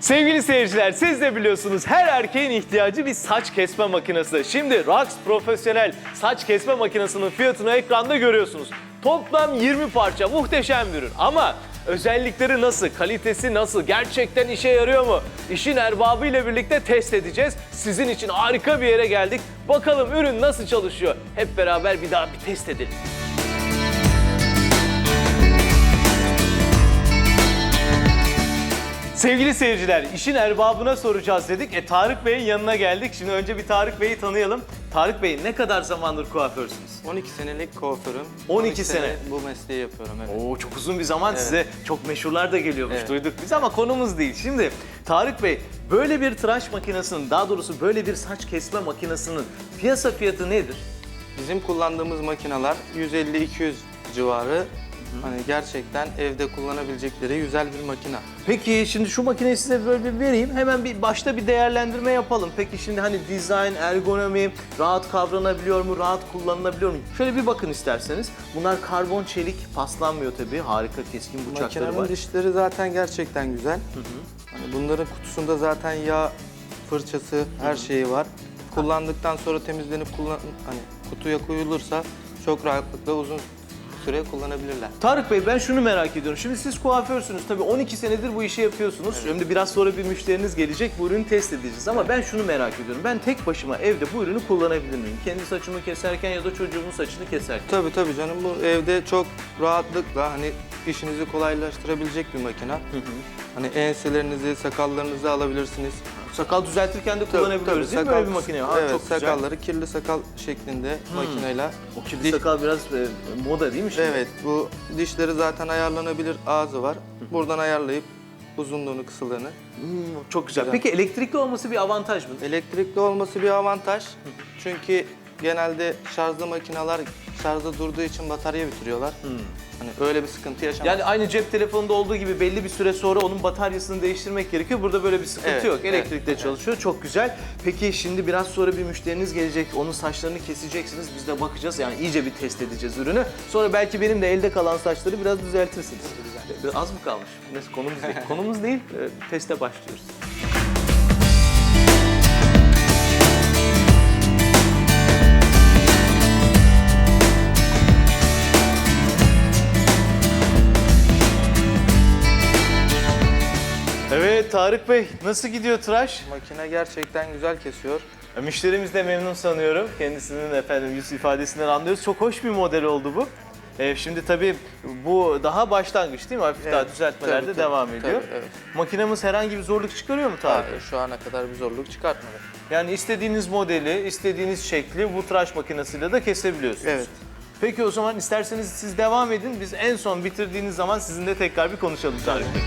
Sevgili seyirciler, siz de biliyorsunuz her erkeğin ihtiyacı bir saç kesme makinesi. Şimdi Rax Profesyonel saç kesme makinesinin fiyatını ekranda görüyorsunuz. Toplam 20 parça, muhteşem bir ürün ama özellikleri nasıl, kalitesi nasıl, gerçekten işe yarıyor mu? İşin erbabı ile birlikte test edeceğiz. Sizin için harika bir yere geldik. Bakalım ürün nasıl çalışıyor? Hep beraber bir daha bir test edelim. Sevgili seyirciler, işin erbabına soracağız dedik. Tarık Bey'in yanına geldik. Şimdi önce bir Tarık Bey'i tanıyalım. Tarık Bey, ne kadar zamandır kuaförsünüz? 12 senelik kuaförüm. 12 sene. Bu mesleği yapıyorum, evet. Oo, çok uzun bir zaman. Evet. Size çok meşhurlar da geliyormuş, Evet. duyduk biz ama konumuz değil. Şimdi Tarık Bey, böyle bir tıraş makinesinin, daha doğrusu böyle bir saç kesme makinesinin piyasa fiyatı nedir? Bizim kullandığımız makineler 150-200 civarı. Hani gerçekten evde kullanabilecekleri güzel bir makine. Peki şimdi şu makineyi size böyle bir vereyim. Hemen bir başta bir değerlendirme yapalım. Peki şimdi hani dizayn, ergonomi rahat kavranabiliyor mu, rahat kullanılabiliyor mu? Şöyle bir bakın isterseniz. Bunlar karbon çelik, paslanmıyor tabii. Harika keskin bıçakları var. Makinenin dişleri zaten gerçekten güzel. Hani bunların kutusunda zaten yağ, fırçası, her şeyi var. Kullandıktan sonra temizlenip hani kutuya koyulursa çok rahatlıkla uzun süre kullanabilirler. Tarık Bey, ben şunu merak ediyorum. Şimdi siz kuaförsünüz. Tabii 12 senedir bu işi yapıyorsunuz. Evet. Şimdi biraz sonra bir müşteriniz gelecek. Bu ürünü test edeceğiz. Ama ben şunu merak ediyorum. Ben tek başıma evde bu ürünü kullanabilir miyim? Kendi saçımı keserken ya da çocuğumun saçını keserken. Tabii canım, bu evde çok rahatlıkla hani işinizi kolaylaştırabilecek bir makine. Hani enselerinizi, sakallarınızı alabilirsiniz. Sakal düzeltirken de kullanabiliyoruz değil mi böyle bir makine? Ha, evet, çok güzel. sakalları kirli sakal şeklinde makineyle. O kirli sakal biraz moda değil mi şimdi? Evet, bu dişleri zaten ayarlanabilir ağzı var. Buradan ayarlayıp uzunluğunu, kısalığını. Çok güzel. Güzel. Peki elektrikli olması bir avantaj mı? Elektrikli olması bir avantaj. Çünkü genelde şarjlı makineler şarjda durduğu için batarya bitiriyorlar. Hani öyle bir sıkıntı yaşamaz. Yani aynı cep telefonunda olduğu gibi belli bir süre sonra onun bataryasını değiştirmek gerekiyor. Burada böyle bir sıkıntı Evet, yok. evet, Elektrikle çalışıyor. Çok güzel. Peki şimdi biraz sonra bir müşteriniz gelecek. Onun saçlarını keseceksiniz. Biz de bakacağız. Yani iyice bir test edeceğiz ürünü. Sonra belki benim de elde kalan saçları biraz düzeltirsiniz. Biraz az mı kalmış? Neyse, konumuz değil. Konumuz değil. Teste başlıyoruz. Evet Tarık Bey, nasıl gidiyor tıraş? Makine gerçekten güzel kesiyor. Müşterimiz de memnun sanıyorum. Kendisinin efendim yüz ifadesinden anlıyoruz. Çok hoş bir model oldu bu. Şimdi tabii bu daha başlangıç değil mi? Hafif daha düzeltmeler de tabii, devam ediyor. tabii, evet. Makinemiz herhangi bir zorluk çıkarıyor mu Tarık Bey? Hayır, şu ana kadar bir zorluk çıkartmadı. Yani istediğiniz modeli, istediğiniz şekli bu tıraş makinesiyle de kesebiliyorsunuz. Evet. Peki o zaman isterseniz siz devam edin. Biz en son bitirdiğiniz zaman sizinle tekrar bir konuşalım Tarık Bey.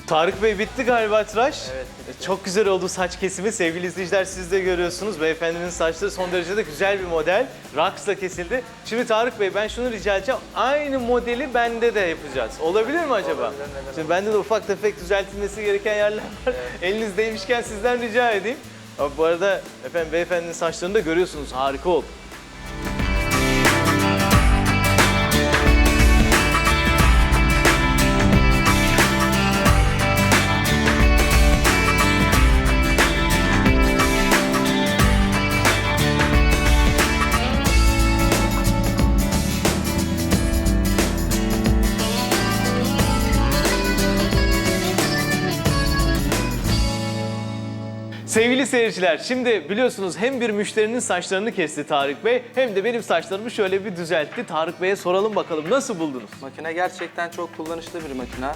Tarık Bey, bitti galiba tıraş. Evet, Çok güzel oldu saç kesimi. Sevgili izleyiciler, siz de görüyorsunuz. Beyefendinin saçları son derece de güzel bir model. Rax'la kesildi. Şimdi Tarık Bey, ben şunu rica edeceğim. Aynı modeli bende de yapacağız. Olabilir mi acaba? Olabilir, neden Şimdi bende de ufak tefek düzeltilmesi gereken yerler var. Evet. Elinizdeymişken sizden rica edeyim. Ama bu arada efendim beyefendinin saçlarını da görüyorsunuz. Harika oldu. Sevgili seyirciler, şimdi biliyorsunuz hem bir müşterinin saçlarını kesti Tarık Bey hem de benim saçlarımı şöyle bir düzeltti. Tarık Bey'e soralım bakalım, nasıl buldunuz? Makine gerçekten çok kullanışlı bir makine.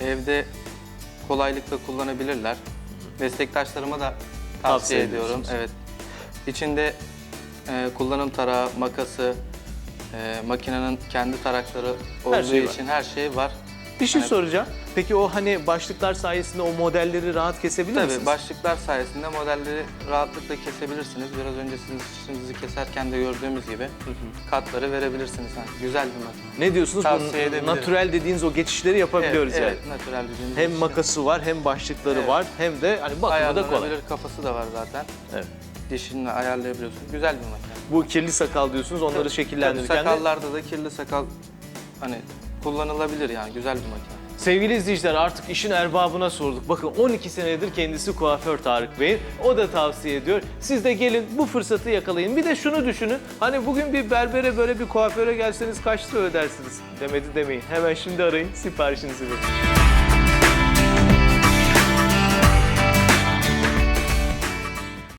Evde kolaylıkla kullanabilirler. Meslektaşlarıma da tavsiye ediyorum. ediyorsunuz. Evet. İçinde kullanım tarağı, makası, makinenin kendi tarakları olduğu şey var. için her şey var. Bir şey soracağım. Peki o hani başlıklar sayesinde o modelleri rahat kesebilir misiniz? Tabii başlıklar sayesinde modelleri rahatlıkla kesebilirsiniz. Biraz önce sizin saçınızı keserken de gördüğümüz gibi katları verebilirsiniz. Yani güzel bir makine. Ne diyorsunuz? Tavsiye Bu edebilirim. natürel dediğiniz o geçişleri yapabiliyoruz yani. Evet, natürel dediğimiz Hem işte. makası var, hem başlıkları Evet. var, hem de hani bakımı da kolay. Ayarlanabilir kafası da var zaten. Evet. Dişini ayarlayabiliyorsun. Güzel bir makine. Bu kirli sakal diyorsunuz, onları Tabii şekillendirirken de. sakallarda da kirli sakal hani kullanılabilir yani güzel bir makine. Sevgili izleyiciler, artık işin erbabına sorduk. Bakın 12 senedir kendisi kuaför Tarık Bey'in. O da tavsiye ediyor. Siz de gelin bu fırsatı yakalayın. Bir de şunu düşünün. Hani bugün bir berbere, böyle bir kuaföre gelseniz kaç lira ödersiniz? Demedi demeyin. Hemen şimdi arayın, siparişinizi verin.